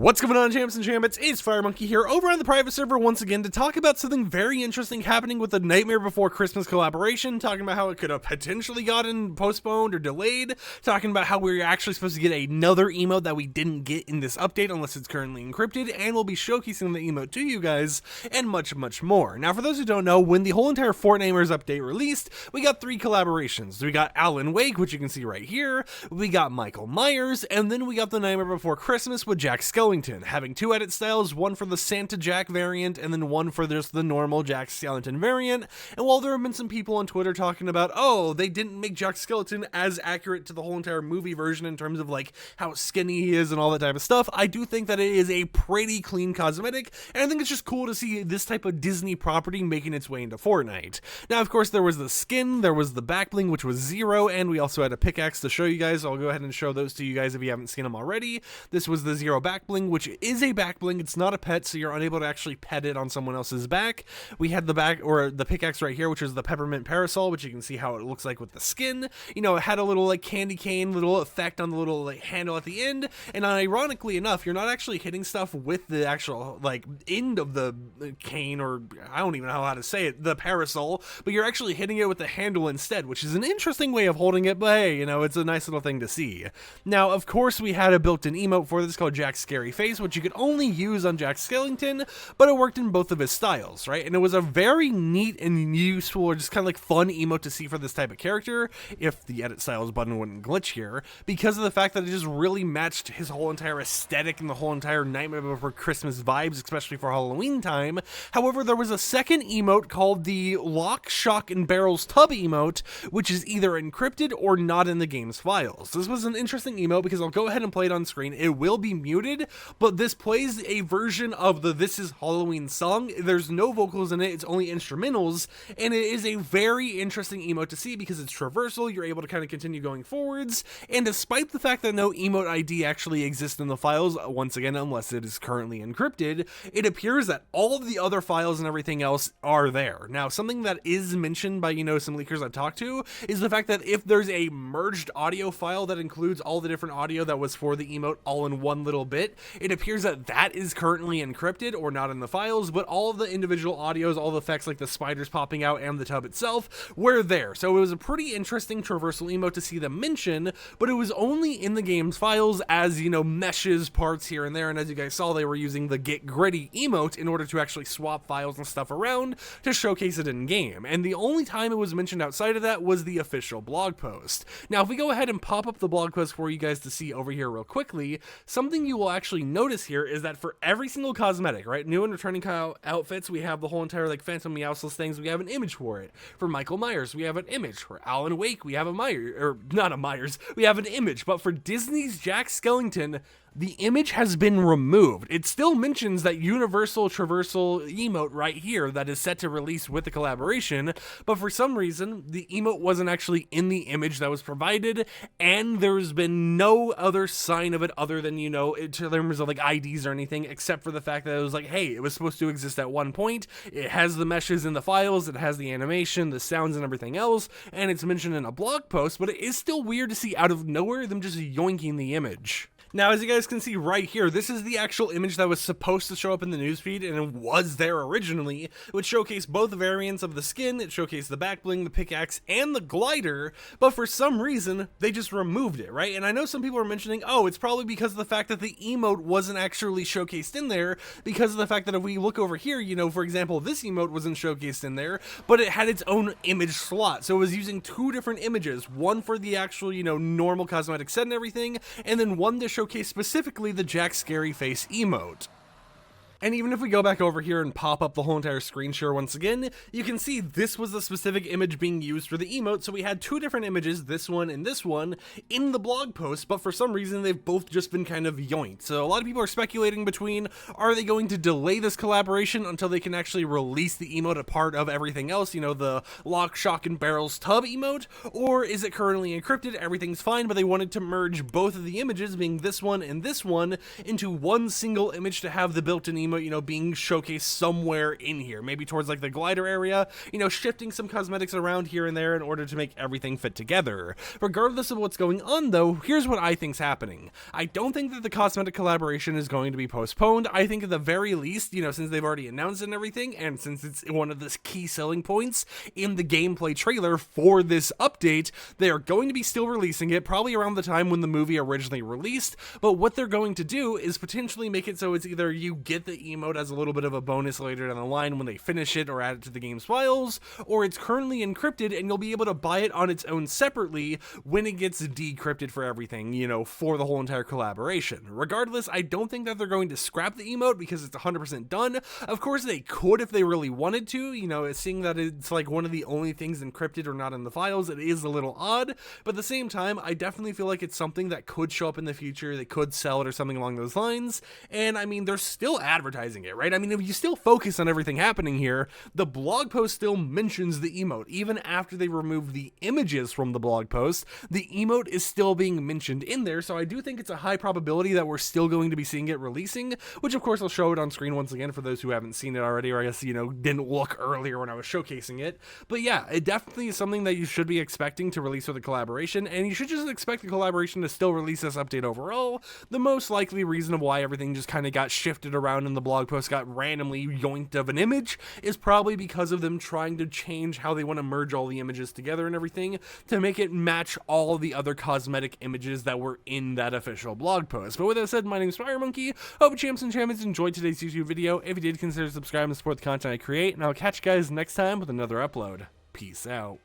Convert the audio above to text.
What's going on, champs and champions? It's FireMonkey here over on the private server once again to talk about something very interesting happening with the Nightmare Before Christmas collaboration, talking about how it could have potentially gotten postponed or delayed, talking about how we're actually supposed to get another emote that we didn't get in this update unless it's currently encrypted, and we'll be showcasing the emote to you guys, and much, much more. Now, for those who don't know, when the whole entire Fortnitemares update released, we got 3 collaborations. We got Alan Wake, which you can see right here, we got Michael Myers, and then we got the Nightmare Before Christmas with Jack Skellington, having 2 edit styles, one for the Santa Jack variant and then one for just the normal Jack Skellington variant. And while there have been some people on Twitter talking about, oh, they didn't make Jack Skellington as accurate to the whole entire movie version in terms of like how skinny he is and all that type of stuff, I do think that it is a pretty clean cosmetic, and I think it's just cool to see this type of Disney property making its way into Fortnite. Now, of course, there was the skin, there was the back bling, which was 0, and we also had a pickaxe to show you guys. I'll go ahead and show those to you guys if you haven't seen them already. This was the 0 back bling, which is a back bling. It's not a pet, so you're unable to actually pet it on someone else's back. We had the back, or the pickaxe right here, which is the peppermint parasol, which you can see how it looks like with the skin. You know, it had a little like candy cane little effect on the little like handle at the end, and ironically enough, you're not actually hitting stuff with the actual like end of the cane, or I don't even know how to say it, the parasol, but you're actually hitting it with the handle instead, which is an interesting way of holding it, but hey, you know, it's a nice little thing to see. Now, of course, we had a built-in emote for this called Jack's Scary Face, which you could only use on Jack Skellington, but it worked in both of his styles, right? And it was a very neat and useful, or just kind of like fun emote to see for this type of character, if the edit styles button wouldn't glitch here, because of the fact that it just really matched his whole entire aesthetic and the whole entire Nightmare Before Christmas vibes, especially for Halloween time. However, there was a second emote called the Lock, Shock, and Barrels Tub emote, which is either encrypted or not in the game's files. This was an interesting emote because I'll go ahead and play it on screen. It will be muted, but this plays a version of the This Is Halloween song. There's no vocals in it, it's only instrumentals, and it is a very interesting emote to see because it's traversal, you're able to kind of continue going forwards, and despite the fact that no emote ID actually exists in the files, once again, unless it is currently encrypted, it appears that all of the other files and everything else are there. Now, something that is mentioned by, you know, some leakers I've talked to is the fact that if there's a merged audio file that includes all the different audio that was for the emote all in one little bit, it appears that that is currently encrypted or not in the files, but all of the individual audios, all the effects like the spiders popping out and the tub itself were there. So it was a pretty interesting traversal emote to see them mention, but it was only in the game's files as, you know, meshes, parts here and there, and as you guys saw, they were using the Get Gritty emote in order to actually swap files and stuff around to showcase it in game, and the only time it was mentioned outside of that was the official blog post. Now, if we go ahead and pop up the blog post for you guys to see over here real quickly, something you will actually notice here is that for every single cosmetic, right, new and returning outfits, we have the whole entire like Phantom Meowscles things, we have an image for it. For Michael Myers, we have an image. For Alan Wake, we have a Myers, or not a Myers, we have an image, but for Disney's Jack Skellington, the image has been removed. It still mentions that universal traversal emote right here that is set to release with the collaboration, but for some reason, the emote wasn't actually in the image that was provided, and there's been no other sign of it other than, you know, in terms of like IDs or anything, except for the fact that it was like, hey, it was supposed to exist at one point, it has the meshes in the files, it has the animation, the sounds, and everything else, and it's mentioned in a blog post, but it is still weird to see out of nowhere them just yoinking the image. Now, as you guys can see right here, this is the actual image that was supposed to show up in the newsfeed, and it was there originally, which showcased both variants of the skin. It showcased the back bling, the pickaxe, and the glider, but for some reason, they just removed it, right? And I know some people are mentioning, oh, it's probably because of the fact that the emote wasn't actually showcased in there, because of the fact that if we look over here, you know, for example, this emote wasn't showcased in there, but it had its own image slot, so it was using 2 different images, one for the actual, you know, normal cosmetic set and everything, and then one to showcase specifically the Jack Scary Face emote. And even if we go back over here and pop up the whole entire screen share once again, you can see this was the specific image being used for the emote, so we had 2 different images, this one and this one, in the blog post, but for some reason they've both just been kind of yoinked. So a lot of people are speculating between, are they going to delay this collaboration until they can actually release the emote a part of everything else, you know, the Lock, Shock, and Barrels Tub emote, or is it currently encrypted, everything's fine, but they wanted to merge both of the images, being this one and this one, into one single image to have the built-in emote emote, being showcased somewhere in here, maybe towards like the glider area, shifting some cosmetics around here and there in order to make everything fit together. Regardless of what's going on though, here's what I think's happening. I don't think that the cosmetic collaboration is going to be postponed. I think at the very least, since they've already announced it and everything, and since it's one of the key selling points in the gameplay trailer for this update, they are going to be still releasing it, probably around the time when the movie originally released. But what they're going to do is potentially make it so it's either you get the emote as a little bit of a bonus later down the line when they finish it or add it to the game's files, or it's currently encrypted and you'll be able to buy it on its own separately when it gets decrypted for everything, for the whole entire collaboration. Regardless, I don't think that they're going to scrap the emote because it's 100% done. Of course, they could if they really wanted to, seeing that it's like one of the only things encrypted or not in the files, it is a little odd, but at the same time, I definitely feel like it's something that could show up in the future, they could sell it or something along those lines, and I mean, they're still advertising it, right? I mean, if you still focus on everything happening here, the blog post still mentions the emote. Even after they remove the images from the blog post, the emote is still being mentioned in there, so I do think it's a high probability that we're still going to be seeing it releasing, which of course I'll show it on screen once again for those who haven't seen it already, or I guess, didn't look earlier when I was showcasing it. But yeah, it definitely is something that you should be expecting to release with a collaboration, and you should just expect the collaboration to still release this update overall. The most likely reason of why everything just kind of got shifted around and the blog post got randomly yoinked of an image is probably because of them trying to change how they want to merge all the images together and everything to make it match all the other cosmetic images that were in that official blog post. But with that said, my name is FireMonkey. Hope champs and champions enjoyed today's YouTube video. If you did, consider subscribing to support the content I create, and I'll catch you guys next time with another upload. Peace out.